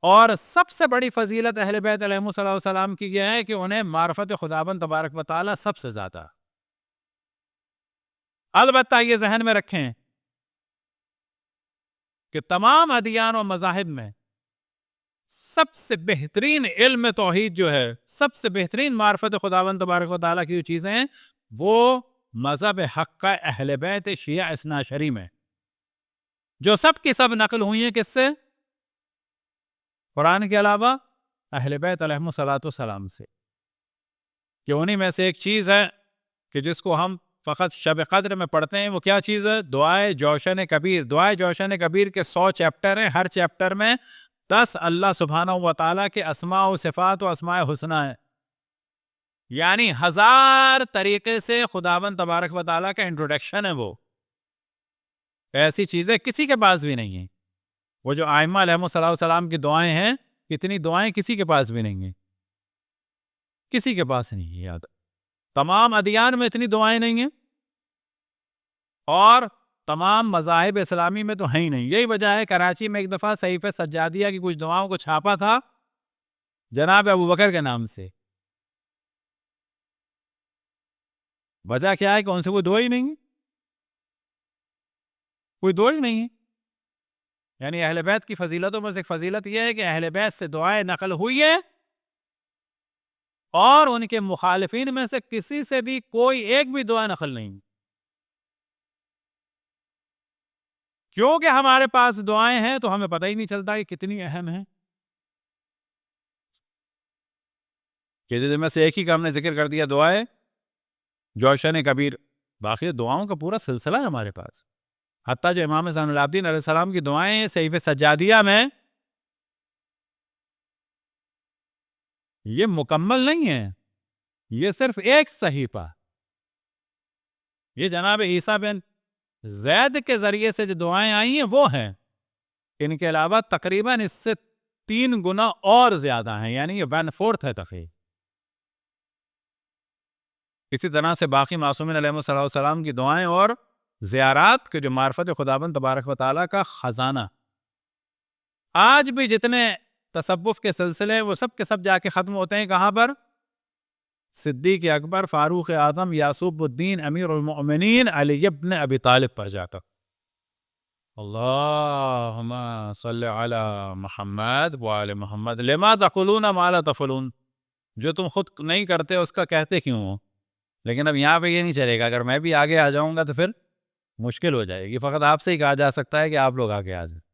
اور سب سے بڑی فضیلت اہل بیت علیہم صلی اللہ علیہ وسلم کی یہ ہے کہ انہیں معرفت خداوند تبارک و تعالی سب سے زیادہ. البتہ یہ ذہن میں رکھیں کہ تمام ادیان و مذاہب میں سب سے بہترین علم توحید جو ہے، سب سے بہترین معرفت خداوند تبارک و تعالیٰ کی جو چیزیں ہیں، وہ مذہب حق کا اہل بیت شیعہ اثنا عشری میں، جو سب کی سب نقل ہوئی ہیں کس سے؟ قرآن کے علاوہ اہل بیت علیہم السلام سے. کہ انہی میں سے ایک چیز ہے کہ جس کو ہم فقط شب قدر میں پڑھتے ہیں، وہ کیا چیز ہے؟ دعائے جوشن کبیر. دعائے جوشن کبیر کے 100 چیپٹر ہیں، ہر چیپٹر میں 10 اللہ سبحانہ و تعالیٰ کے اسماء و صفات و اسماء حسنہ ہیں. یعنی 1000 طریقے سے خداوند تبارک و تعالیٰ کا انٹروڈکشن ہے. وہ ایسی چیزیں کسی کے پاس بھی نہیں ہیں. وہ جو ائمہ علیہم السلام کی دعائیں ہیں، اتنی دعائیں کسی کے پاس بھی نہیں ہیں، کسی کے پاس نہیں ہے. یاد تمام ادیان میں اتنی دعائیں نہیں ہیں، اور تمام مذاہب اسلامی میں تو ہیں ہی نہیں. یہی وجہ ہے کراچی میں ایک دفعہ صحیفہ سجادیہ کی کچھ دعاؤں کو چھاپا تھا جناب ابو بکر کے نام سے. وجہ کیا ہے کہ ان سے کوئی دعا ہی نہیں ہے، کوئی دعا ہی نہیں ہے. یعنی اہل بیت کی فضیلتوں میں سے ایک فضیلت یہ ہے کہ اہل بیت سے دعائیں نقل ہوئی ہے، اور ان کے مخالفین میں سے کسی سے بھی کوئی ایک بھی دعا نقل نہیں. کیونکہ ہمارے پاس دعائیں ہیں تو ہمیں پتہ ہی نہیں چلتا کہ کتنی اہم ہیں. کہ میں سے ایک ہی کا ہم نے ذکر کر دیا، دعائیں جوشن کبیر. باقی دعاؤں کا پورا سلسلہ ہے ہمارے پاس. حتیٰ جو امام زین العابدین علیہ السلام کی دعائیں صحیفہ سجادیہ میں، یہ مکمل نہیں ہے، یہ صرف ایک صحیفہ. یہ جناب عیسیٰ بن زید کے ذریعے سے جو دعائیں آئی ہیں وہ ہیں. ان کے علاوہ تقریباً اس سے 3 گنا اور زیادہ ہیں، یعنی یہ 1/4 ہے تقریباً. اسی طرح سے باقی معصومین علیہ السلام کی دعائیں اور زیارات کے جو معرفت خداوند تبارک و تعالیٰ کا خزانہ، آج بھی جتنے تصوف کے سلسلے وہ سب کے سب جا کے ختم ہوتے ہیں کہاں پر؟ صدیق اکبر، فاروق اعظم، یعقوب الدین امیر المؤمنین علی ابن ابی طالب پر جاتا. اللہم صلی علی محمد وآل محمد لما تقولون ما لا تفعلون. جو تم خود نہیں کرتے اس کا کہتے کیوں ہو؟ لیکن اب یہاں پہ یہ نہیں چلے گا. اگر میں بھی آگے آ جاؤں گا تو پھر مشکل ہو جائے گی. فقط آپ سے ہی کہا جا سکتا ہے کہ آپ لوگ آگے آ جائیں.